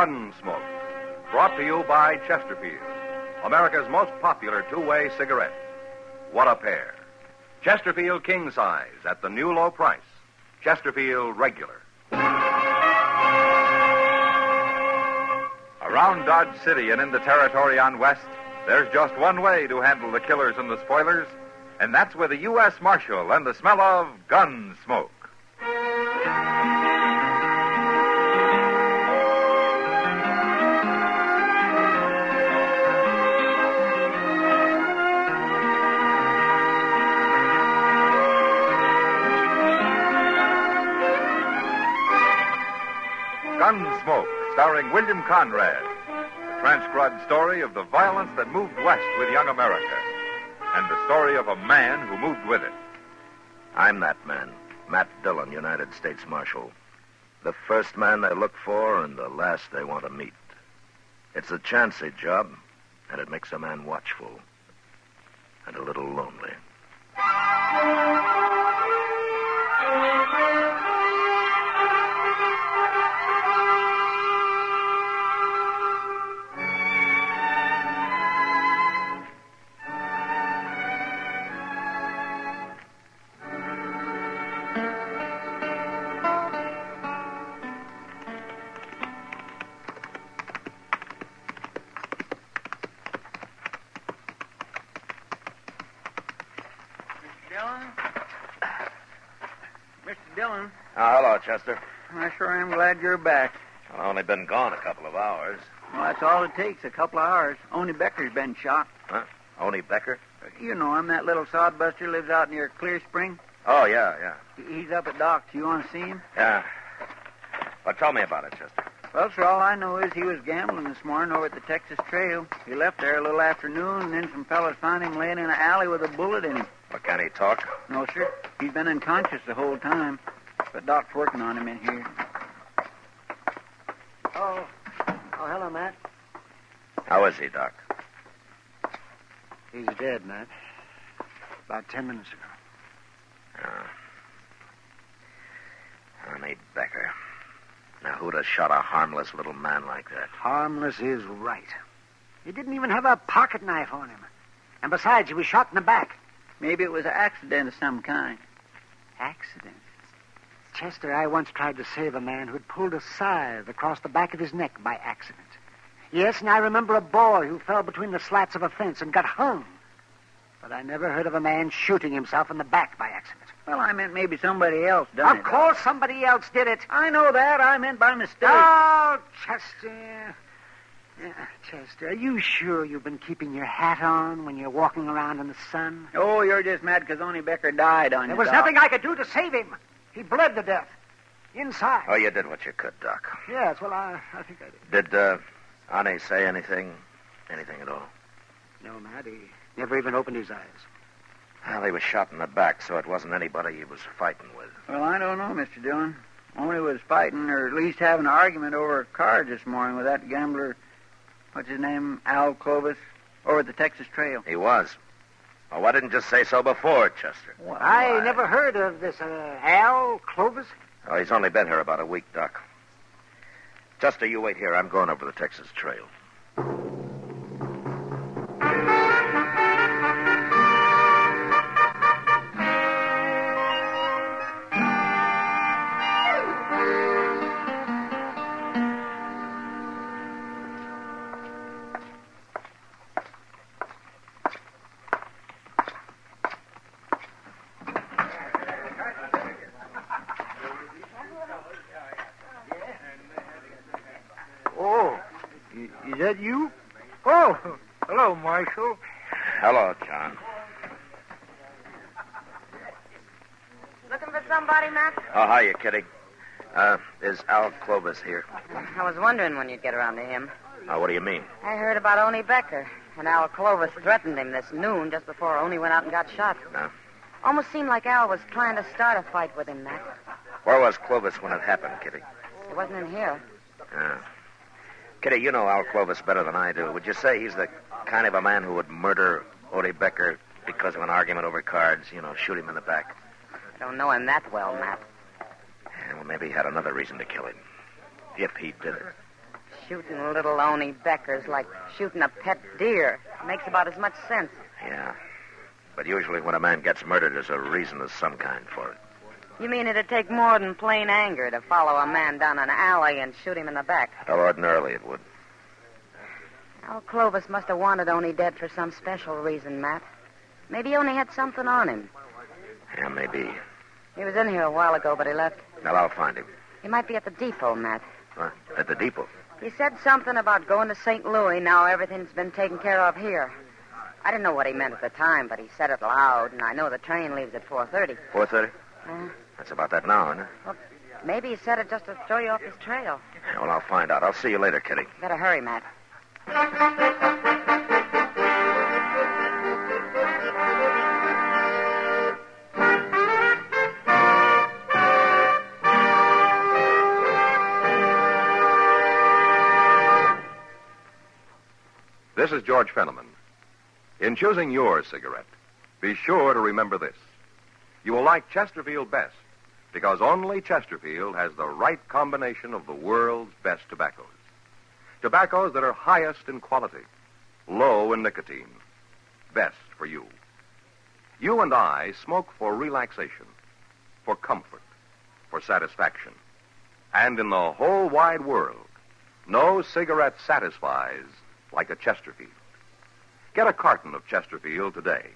Gunsmoke, brought to you by Chesterfield, America's most popular two-way cigarette. What a pair. Chesterfield King Size at the new low price. Chesterfield Regular. Around Dodge City and in the territory on West, there's just one way to handle the killers and the spoilers, and that's with a U.S. Marshal and the smell of Gunsmoke. Gunsmoke, starring William Conrad. The transcribed story of the violence that moved west with young America. And the story of a man who moved with it. I'm that man, Matt Dillon, United States Marshal. The first man they look for and the last they want to meet. It's a chancy job, and it makes a man watchful and a little lonely. Mr. Dillon, Oh, hello, Chester. I sure am glad you're back. I've only been gone a couple of hours. Well, that's all it takes, a couple of hours. Only Becker's been shot. Huh? Only Becker? You know him, that little sodbuster lives out near Clear Spring. Oh, yeah. He's up at Doc's. You want to see him? Yeah. Well, tell me about it, Chester. Well, sir, all I know is he was gambling this morning over at the Texas Trail. He left there a little afternoon, and then some fellas found him laying in an alley with a bullet in him. Well, can he talk? No, sir. He's been unconscious the whole time. But Doc's working on him in here. Oh, hello, Matt. How is he, Doc? He's dead, Matt. About 10 minutes ago. Honey Becker. Now, who'd have shot a harmless little man like that? Harmless is right. He didn't even have a pocket knife on him. And besides, he was shot in the back. Maybe it was an accident of some kind. Accident? Chester, I once tried to save a man who'd pulled a scythe across the back of his neck by accident. Yes, and I remember a boy who fell between the slats of a fence and got hung. But I never heard of a man shooting himself in the back by accident. Well, I meant maybe somebody else done it. Of course somebody else did it. I know that. I meant by mistake. Oh, Chester. Yeah, Chester, are you sure you've been keeping your hat on when you're walking around in the sun? Oh, you're just mad because only Becker died on you, There was Doc. nothing I could do to save him. He bled to death. Inside. Oh, you did what you could, Doc. Yes, well, I think I did. Did, Annie say anything? Anything at all? No, Matt, he never even opened his eyes. Well, he was shot in the back, so it wasn't anybody he was fighting with. Well, I don't know, Mr. Dillon. Only was fighting, or at least having an argument over cards this morning with that gambler, what's his name, Al Clovis, over at the Texas Trail. He was. Well, why didn't you say so before, Chester? Well, I never heard of this, Al Clovis. Oh, he's only been here about a week, Doc. Chester, you wait here. I'm going over the Texas Trail. Oh, is that you? Oh, hello, Marshal. Hello, John. Looking for somebody, Matt? Oh, hiya, Kitty. Is Al Clovis here? I was wondering when you'd get around to him. What do you mean? I heard about Oni Becker, and Al Clovis threatened him this noon just before Oni went out and got shot. No? Almost seemed like Al was trying to start a fight with him, Matt. Where was Clovis when it happened, Kitty? He wasn't in here. Kitty, you know Al Clovis better than I do. Would you say he's the kind of a man who would murder Odie Becker because of an argument over cards? You know, shoot him in the back? I don't know him that well, Matt. Yeah, well, maybe he had another reason to kill him. If he did it. Shooting little Oni Becker's like shooting a pet deer. Makes about as much sense. Yeah. But usually when a man gets murdered, there's a reason of some kind for it. You mean it'd take more than plain anger to follow a man down an alley and shoot him in the back? Well, ordinarily it would. Al Clovis must have wanted Oni dead for some special reason, Matt. Maybe Oni had something on him. Yeah, maybe. He was in here a while ago, but he left. Well, I'll find him. He might be at the depot, Matt. At the depot. He said something about going to St. Louis. Now everything's been taken care of here. I didn't know what he meant at the time, but he said it loud, and I know the train leaves at 4:30. 4:30? That's about that now, isn't it? Well, maybe he said it just to throw you off his trail. Yeah, well, I'll find out. I'll see you later, Kitty. Better hurry, Matt. This is George Fenneman. In choosing your cigarette, be sure to remember this. You will like Chesterfield best because only Chesterfield has the right combination of the world's best tobaccos. Tobaccos that are highest in quality, low in nicotine, best for you. You and I smoke for relaxation, for comfort, for satisfaction. And in the whole wide world, no cigarette satisfies like a Chesterfield. Get a carton of Chesterfield today.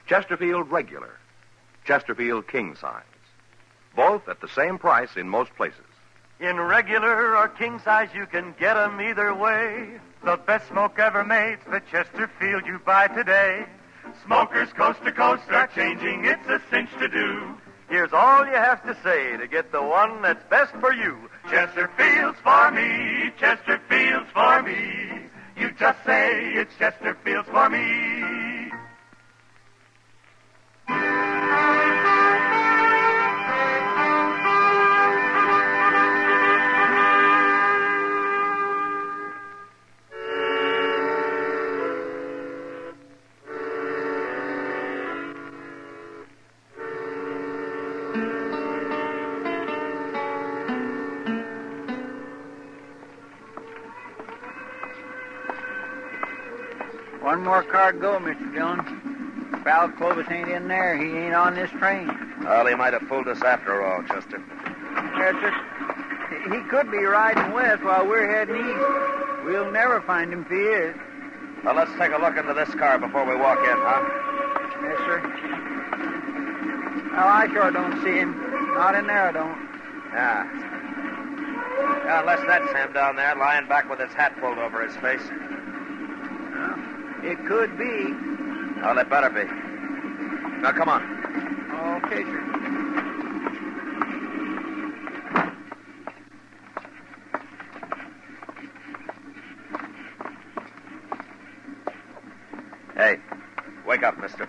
Chesterfield Regular, Chesterfield King Size. Both at the same price in most places. In regular or king size, you can get 'em either way. The best smoke ever made's the Chesterfield you buy today. Smokers coast to coast are changing, it's a cinch to do. Here's all you have to say to get the one that's best for you. Chesterfield's for me, Chesterfield's for me. You just say it's Chesterfield's for me. One more car to go, Mr. Dillon. If Al Clovis ain't in there, he ain't on this train. Well, he might have fooled us after all, Chester. Yes, sir. He could be riding west while we're heading east. We'll never find him if he is. Well, let's take a look into this car before we walk in, huh? Yes, sir. Well, I sure don't see him. Not in there, I don't. Yeah. Yeah, unless that's him down there, lying back with his hat pulled over his face. It could be. Well, it better be. Now, come on. Okay, sir. Hey, wake up, mister.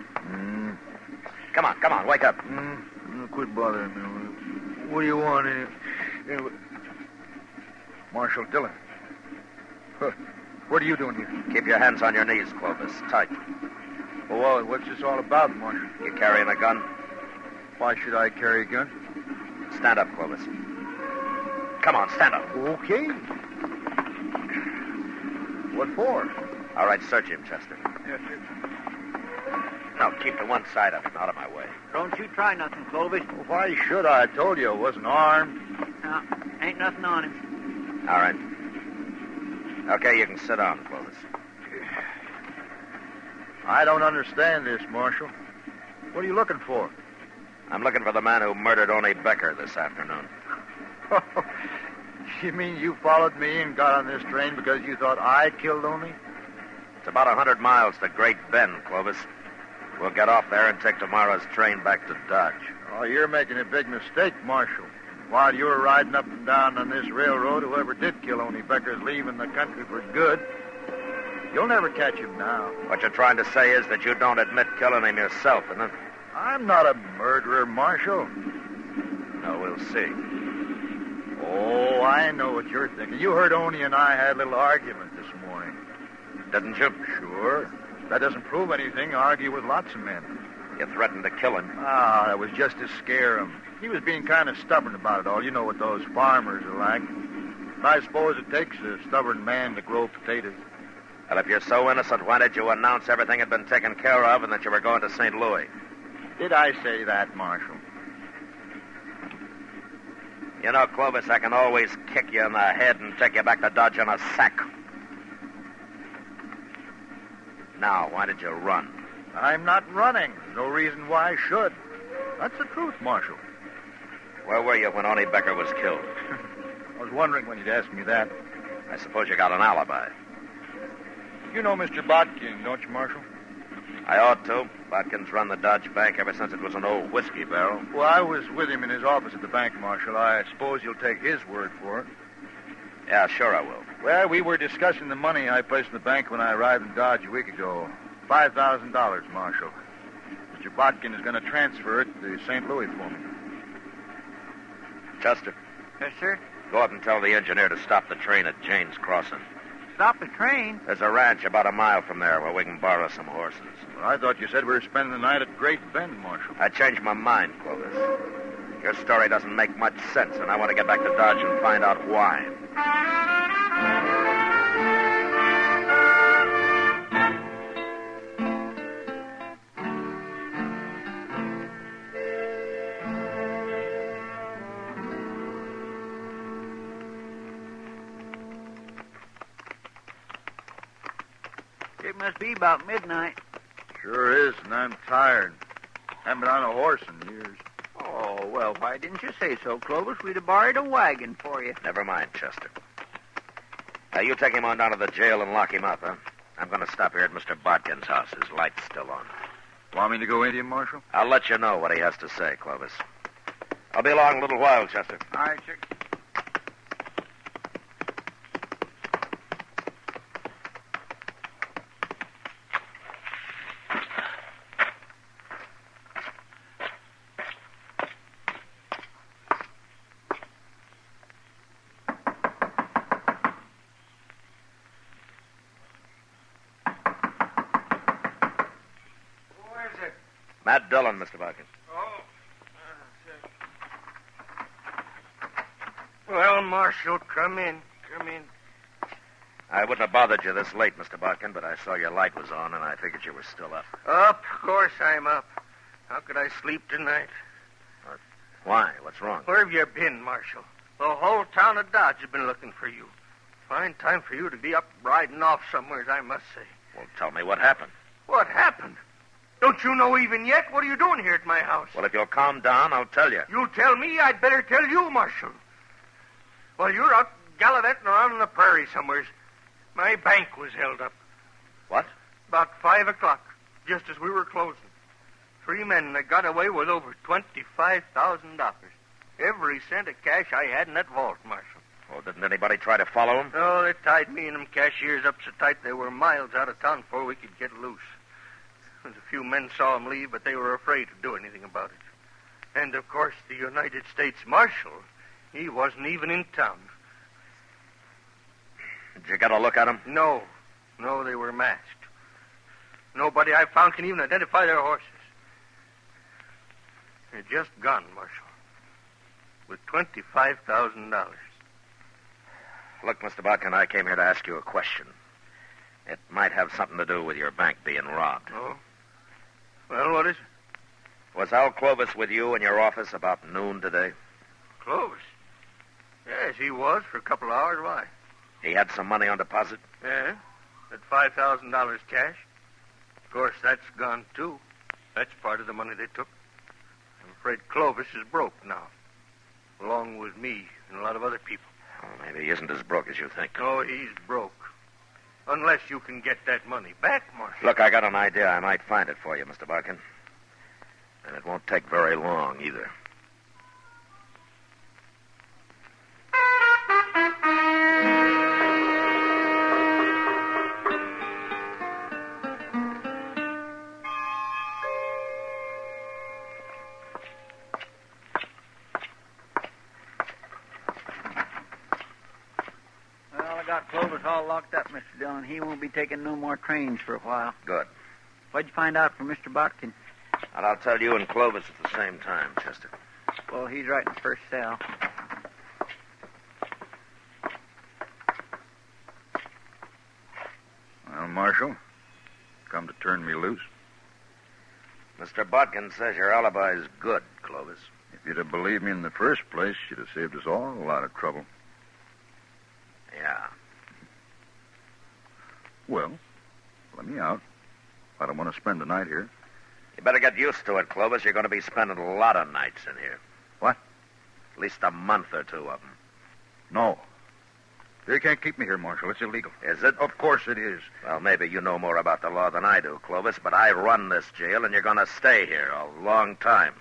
Come on, wake up. Quit bothering me. What do you want? Marshal Dillon. Huh. What are you doing here? Keep your hands on your knees, Clovis. Tight. Well, what's this all about, Marshal? You carrying a gun? Why should I carry a gun? Stand up, Clovis. Come on, stand up. Okay. What for? All right, search him, Chester. Yes, sir. No, keep to one side of him, out of my way. Don't you try nothing, Clovis. Why should I? I told you I wasn't armed. No, ain't nothing on him. All right. Okay, you can sit down, Clovis. I don't understand this, Marshal. What are you looking for? I'm looking for the man who murdered Oni Becker this afternoon. You mean you followed me and got on this train because you thought I killed Oni? It's about 100 miles to Great Bend, Clovis. We'll get off there and take tomorrow's train back to Dodge. Oh, you're making a big mistake, Marshal. While you were riding up and down on this railroad, whoever did kill Oni Becker's leaving the country for good. You'll never catch him now. What you're trying to say is that you don't admit killing him yourself, isn't it? I'm not a murderer, Marshal. No, we'll see. Oh, I know what you're thinking. You heard Oni and I had a little argument this morning. Didn't you? Sure. That doesn't prove anything. I argue with lots of men. You threatened to kill him. Ah, that was just to scare him. He was being kind of stubborn about it all. You know what those farmers are like. I suppose it takes a stubborn man to grow potatoes. Well, if you're so innocent, why did you announce everything had been taken care of and that you were going to St. Louis? Did I say that, Marshal? You know, Clovis, I can always kick you in the head and take you back to Dodge in a sack. Now, why did you run? I'm not running. No reason why I should. That's the truth, Marshal. Where were you when Oni Becker was killed? I was wondering when you'd ask me that. I suppose you got an alibi. You know Mr. Bodkin, don't you, Marshal? I ought to. Bodkin's run the Dodge Bank ever since it was an old whiskey barrel. Well, I was with him in his office at the bank, Marshal. I suppose you'll take his word for it. Yeah, sure I will. Well, we were discussing the money I placed in the bank when I arrived in Dodge a week ago. $5,000, Marshal. Mr. Bodkin is going to transfer it to St. Louis for me. Chester, Yes, sir? go up and tell the engineer to stop the train at Jane's Crossing. Stop the train? There's a ranch about a mile from there where we can borrow some horses. Well, I thought you said we were spending the night at Great Bend, Marshal. I changed my mind, Clovis. Your story doesn't make much sense, and I want to get back to Dodge and find out why. It must be about midnight. Sure is, and I'm tired. Haven't been on a horse in years. Oh, well, why didn't you say so, Clovis? We'd have borrowed a wagon for you. Never mind, Chester. Now, you take him on down to the jail and lock him up, huh? I'm going to stop here at Mr. Bodkin's house. His light's still on. Want me to go into him, Marshal? I'll let you know what he has to say, Clovis. I'll be along in a little while, Chester. All right, sir. Matt Dillon, Mr. Bodkin. Oh. Well, Marshal, come in. Come in. I wouldn't have bothered you this late, Mr. Bodkin, but I saw your light was on, and I figured you were still up. Up? Of course I'm up. How could I sleep tonight? Why? What's wrong? Where have you been, Marshal? The whole town of Dodge has been looking for you. Fine time for you to be up riding off somewheres, I must say. Well, tell me what happened. What happened? Don't you know even yet? What are you doing here at my house? Well, if you'll calm down, I'll tell you. You tell me, I'd better tell you, Marshal. Well, you're out gallivanting around in the prairie somewheres. My bank was held up. What? About 5 o'clock, just as we were closing. 3 men that got away with over $25,000. Every cent of cash I had in that vault, Marshal. Oh, didn't anybody try to follow him? Oh, they tied me and them cashiers up so tight they were miles out of town before we could get loose. A few men saw him leave, but they were afraid to do anything about it. And, of course, the United States Marshal, he wasn't even in town. Did you get a look at him? No, they were masked. Nobody I found can even identify their horses. They're just gone, Marshal, with $25,000. Look, Mr. Bodkin, I came here to ask you a question. It might have something to do with your bank being robbed. Oh? Well, what is it? Was Al Clovis with you in your office about noon today? Clovis? Yes, he was for a couple of hours. Why? He had some money on deposit? Yeah, that $5,000 cash. Of course, that's gone, too. That's part of the money they took. I'm afraid Clovis is broke now, along with me and a lot of other people. Oh, maybe he isn't as broke as you think. Oh, he's broke. Unless you can get that money back, Marshal. Look, I got an idea. I might find it for you, Mr. Bodkin. And it won't take very long, either. Got Clovis all locked up, Mr. Dillon. He won't be taking no more trains for a while. Good. What'd you find out from Mr. Bodkin? And I'll tell you and Clovis at the same time, Chester. Well, he's right in the first cell. Marshal. Come to turn me loose. Mr. Bodkin says your alibi's good, Clovis. If you'd have believed me in the first place, you'd have saved us all a lot of trouble. Yeah. Well, let me out. I don't want to spend the night here. You better get used to it, Clovis. You're going to be spending a lot of nights in here. What? At least a month or two of them. No. They can't keep me here, Marshal. It's illegal. Is it? Of course it is. Well, maybe you know more about the law than I do, Clovis, but I run this jail, and you're going to stay here a long time.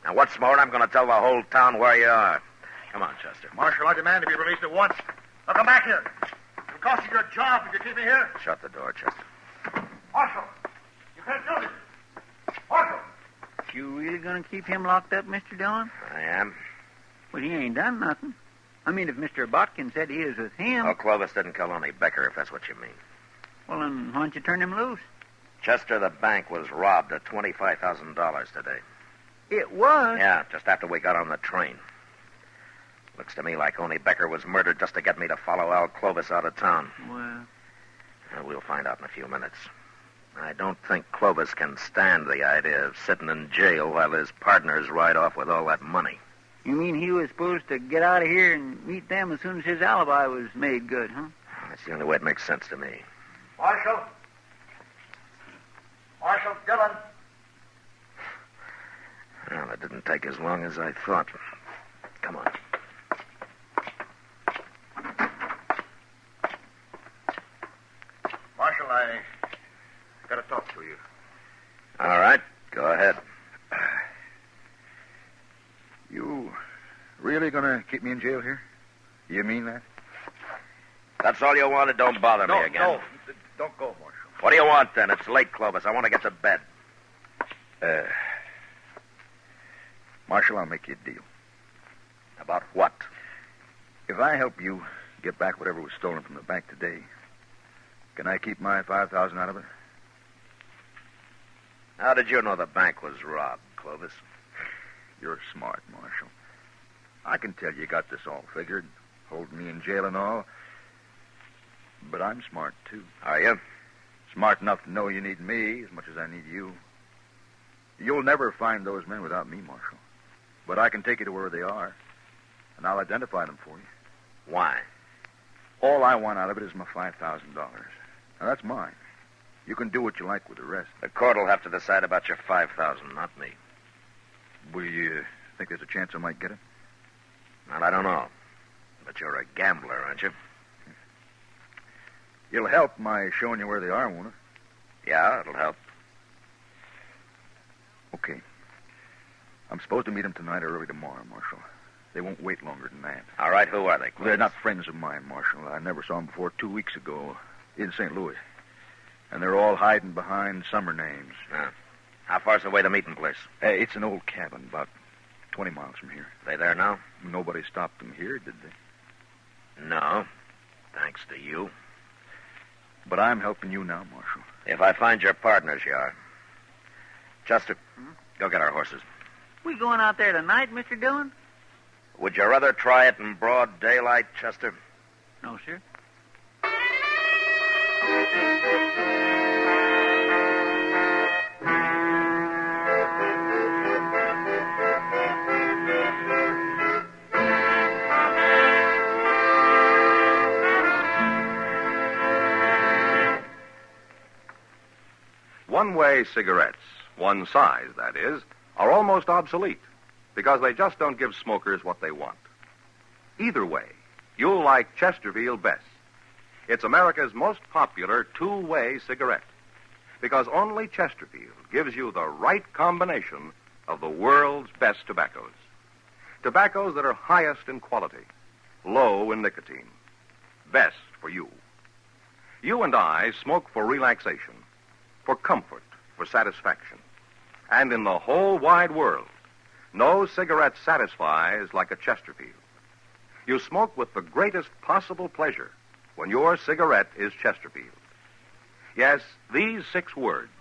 And what's more, I'm going to tell the whole town where you are. Come on, Chester. Marshal, I demand to be released at once. Now come back here. It'll cost you your job if you keep me here. Shut the door, Chester. Marshal, you can't do this. Marshal! You really going to keep him locked up, Mr. Dillon? I am. Well, he ain't done nothing. I mean, if Mr. Botkin said he was with him... Oh, Clovis didn't kill only Becker, if that's what you mean. Well, then why don't you turn him loose? Chester, the bank was robbed of $25,000 today. It was? Yeah, just after we got on the train. Looks to me like only Becker was murdered just to get me to follow Al Clovis out of town. Well... We'll find out in a few minutes. I don't think Clovis can stand the idea of sitting in jail while his partners ride off with all that money. You mean he was supposed to get out of here and meet them as soon as his alibi was made good, huh? That's the only way it makes sense to me. Marshal! Marshal Dillon! Well, it didn't take as long as I thought. Come on. Marshal, I got to talk to you. All right, go ahead. You really going to keep me in jail here? You mean that? That's all you wanted? Don't bother me again. No, don't go, Marshal. What do you want, then? It's late, Clovis. I want to get to bed. Marshal, I'll make you a deal. About what? If I help you get back whatever was stolen from the bank today, can I keep my $5,000 out of it? How did you know the bank was robbed, Clovis? You're smart, Marshal. I can tell you got this all figured, holding me in jail and all. But I'm smart, too. Are you? Smart enough to know you need me as much as I need you. You'll never find those men without me, Marshal. But I can take you to where they are, and I'll identify them for you. Why? All I want out of it is my $5,000. Now, that's mine. You can do what you like with the rest. The court will have to decide about your $5,000, not me. Will you think there's a chance I might get it? Well, I don't know. But you're a gambler, aren't you? It'll help my showing you where they are, won't it? Yeah, it'll help. Okay. I'm supposed to meet them tonight or early tomorrow, Marshal. They won't wait longer than that. All right, who are they, Clovis? They're not friends of mine, Marshal. I never saw them before 2 weeks ago in St. Louis. And they're all hiding behind summer names. How far's the way to meeting place? It's an old cabin about 20 miles from here. They there now? Nobody stopped them here, did they? No. Thanks to you. But I'm helping you now, Marshal. If I find your partners, you are. Chester, go get our horses. We going out there tonight, Mr. Dillon? Would you rather try it in broad daylight, Chester? No, sir. One-way cigarettes, one size, that is, are almost obsolete because they just don't give smokers what they want. Either way, you'll like Chesterfield best. It's America's most popular two-way cigarette because only Chesterfield gives you the right combination of the world's best tobaccos. Tobaccos that are highest in quality, low in nicotine, best for you. You and I smoke for relaxation, for comfort, for satisfaction. And in the whole wide world, no cigarette satisfies like a Chesterfield. You smoke with the greatest possible pleasure when your cigarette is Chesterfield. Yes, these 6 words,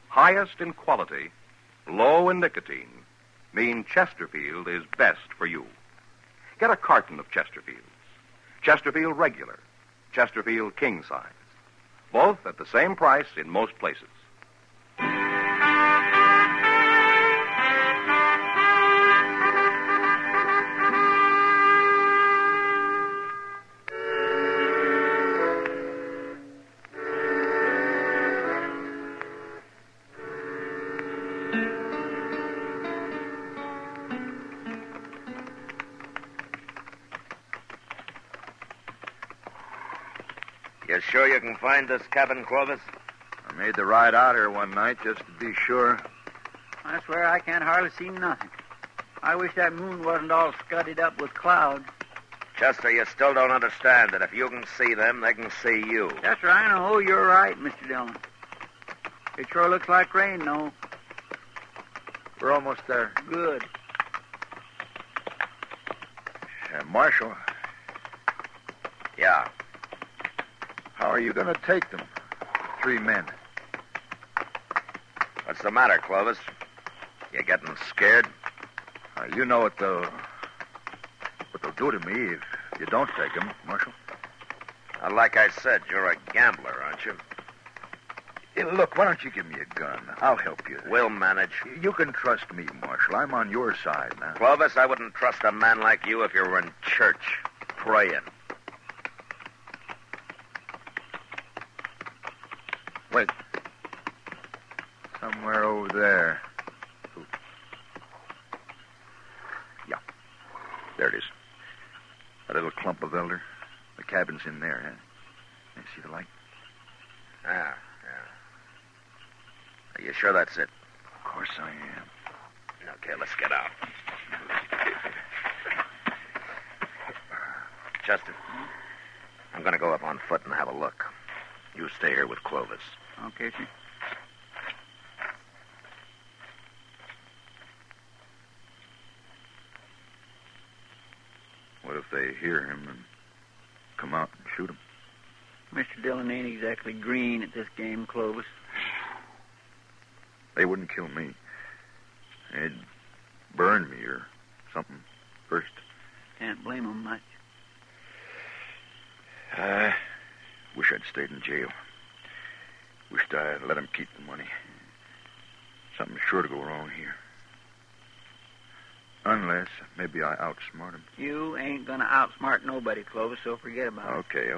highest in quality, low in nicotine, mean Chesterfield is best for you. Get a carton of Chesterfields. Chesterfield Regular, Chesterfield King Size, both at the same price in most places. You sure you can find this cabin, Clovis? I made the ride out here one night just to be sure. I swear I can't hardly see nothing. I wish that moon wasn't all scudded up with clouds. Chester, you still don't understand that if you can see them, they can see you. Chester, I know you're right, Mr. Dillon. It sure looks like rain, though. We're almost there. Good. Marshal, Yeah. how are you going to take them? 3 men. What's the matter, Clovis? You getting scared? You know what they'll do to me if you don't take them, Marshal. Like I said, you're a gambler, aren't you? Hey, look, why don't you give me a gun? I'll help you. We'll manage. You can trust me, Marshal. I'm on your side now. Clovis, I wouldn't trust a man like you if you were in church, praying. Wait. Somewhere over there. Yeah. There it is. A little clump of elder. The cabin's in there, huh? You see the light? Yeah. Are you sure that's it? Of course I am. Okay, let's get out. Chester, I'm going to go up on foot and have a look. You stay here with Clovis. Okay, sir. What if they hear him and come out and shoot him? Mr. Dillon ain't exactly green at this game, Clovis. They wouldn't kill me. They'd burn me or something first. Can't blame 'em much. I wish I'd stayed in jail. Wished I'd let him keep the money. Something's sure to go wrong here. Unless maybe I outsmart him. You ain't gonna outsmart nobody, Clovis, so forget about it. Okay.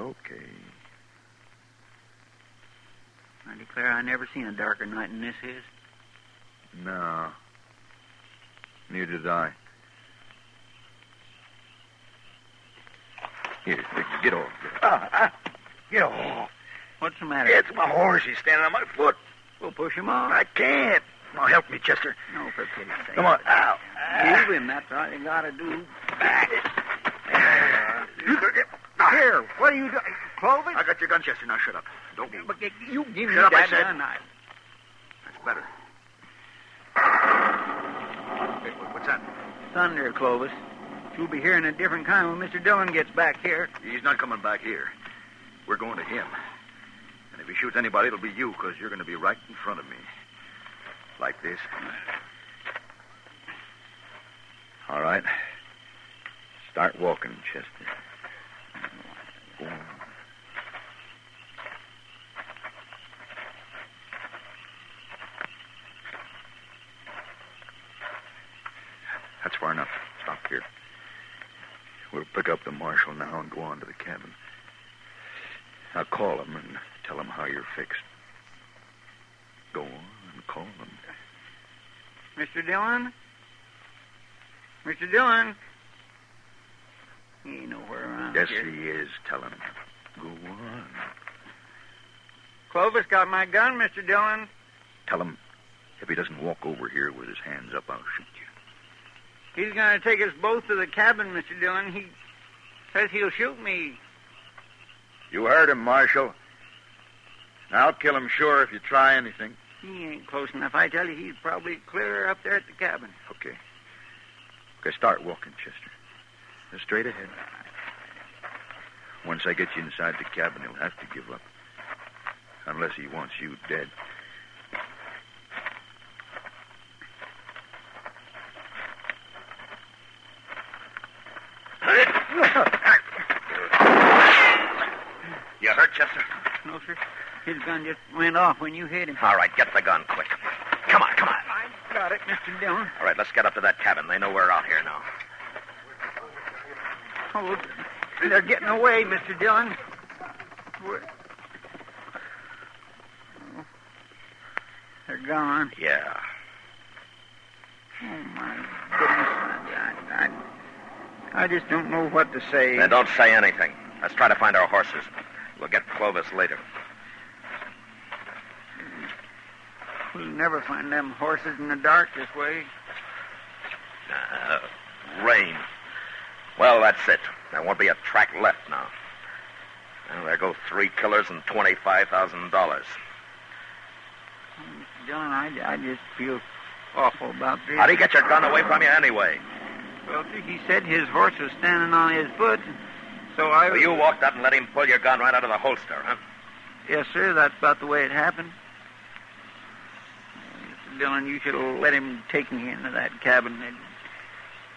I declare I never seen a darker night than this is. No. Neither did I. Here, get off. Get off. What's the matter? It's my horse. He's standing on my foot. We'll push him off. I can't. Now, help me, Chester. No, for pity's sake. Come on. Ow. Leave him. That's all you gotta do. Here, What are you doing? Clovis? I got your gun, Chester. Now, shut up. Don't move. But you give me Shut up, I that said. gun. That's better. Hey, what's that? Thunder, Clovis. You'll be hearing a different kind when Mr. Dillon gets back here. He's not coming back here. We're going to him. And if he shoots anybody, it'll be you, because you're going to be right in front of me. Like this. All right. Start walking, Chester. Go on. That's far enough. Stop here. We'll pick up the marshal now and go on to the cabin. I'll call him and tell him how you're fixed. Go on and call him. Mr. Dillon? Mr. Dillon? He ain't nowhere around Yes, here. he is. Tell him. Go on. Clovis got my gun, Mr. Dillon. Tell him if he doesn't walk over here with his hands up, I'll shoot you. He's going to take us both to the cabin, Mr. Dillon. He says he'll shoot me. You heard him, Marshal. I'll kill him sure if you try anything. He ain't close enough. I tell you, he's probably clear up there at the cabin. Okay. Okay, start walking, Chester. Just straight ahead. Once I get you inside the cabin, he'll have to give up. Unless he wants you dead. You hurt, Chester? No, officer. His gun just went off when you hit him. All right, get the gun quick. Come on, come on. I got it, Mr. Dillon. All right, let's get up to that cabin. They know we're out here now. Oh, they're getting away, Mr. Dillon. They're gone. Yeah. Oh, my goodness. I just don't know what to say. Then don't say anything. Let's try to find our horses. We'll get Clovis later. We'll never find them horses in the dark this way. Rain. Well, that's it. There won't be a track left now. Well, there go 3 killers and $25,000. Mr. Dillon, I just feel awful about this. How'd he get your gun away from you anyway? Well, sir, he said his horse was standing on his foot, so I... So you walked up and let him pull your gun right out of the holster, huh? Yes, sir, that's about the way it happened. Mr. Dillon, you should have let him take me into that cabin.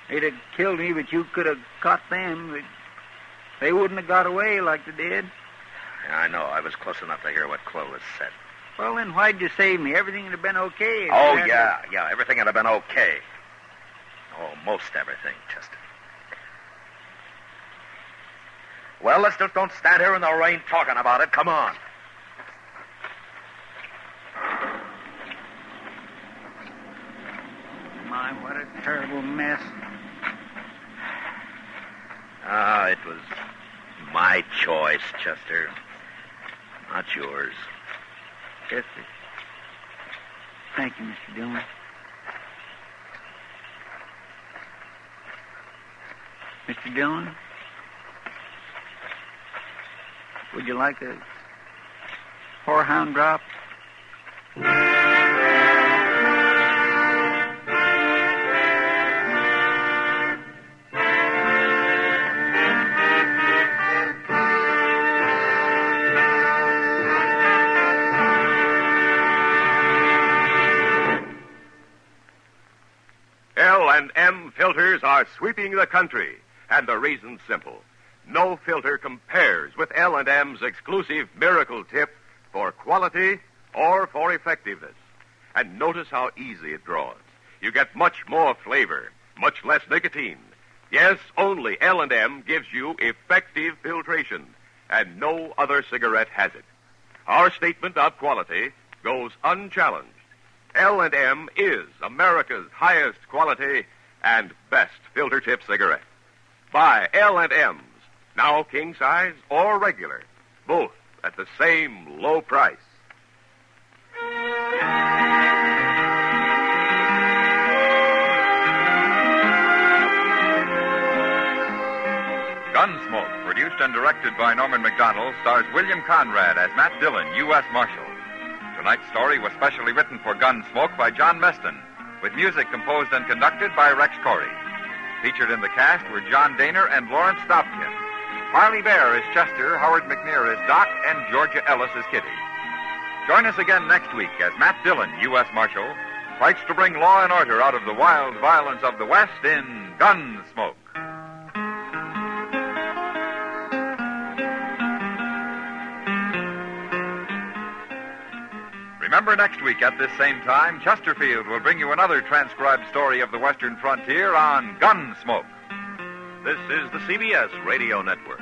They'd have killed me, but you could have caught them. They wouldn't have got away like they did. Yeah, I know. I was close enough to hear what Clovis said. Well, then why'd you save me? Everything would have been okay. Oh, yeah. Everything would have been okay. Oh, most everything, Chester. Well, let's just don't stand here in the rain talking about it. Come on. My, what a terrible mess. It was my choice, Chester. Not yours. Yes, sir. Thank you, Mr. Dillon. Mr. Dillon? Would you like a horehound drop? L&M filters are sweeping the country, and the reason's simple. No filter compares with L&M's exclusive Miracle Tip for quality or for effectiveness. And notice how easy it draws. You get much more flavor, much less nicotine. Yes, only L&M gives you effective filtration, and no other cigarette has it. Our statement of quality goes unchallenged. L&M is America's highest quality and best filter tip cigarette. Buy L&M's, now king size or regular, both at the same low price. Gunsmoke, produced and directed by Norman McDonald, stars William Conrad as Matt Dillon, U.S. Marshal. Tonight's story was specially written for Gunsmoke by John Meston, with music composed and conducted by Rex Corey. Featured in the cast were John Daner and Lawrence Stopkin. Marley Bear is Chester, Howard McNear is Doc, and Georgia Ellis is Kitty. Join us again next week as Matt Dillon, U.S. Marshal, fights to bring law and order out of the wild violence of the West in Gunsmoke. Remember, next week at this same time, Chesterfield will bring you another transcribed story of the Western frontier on Gunsmoke. This is the CBS Radio Network.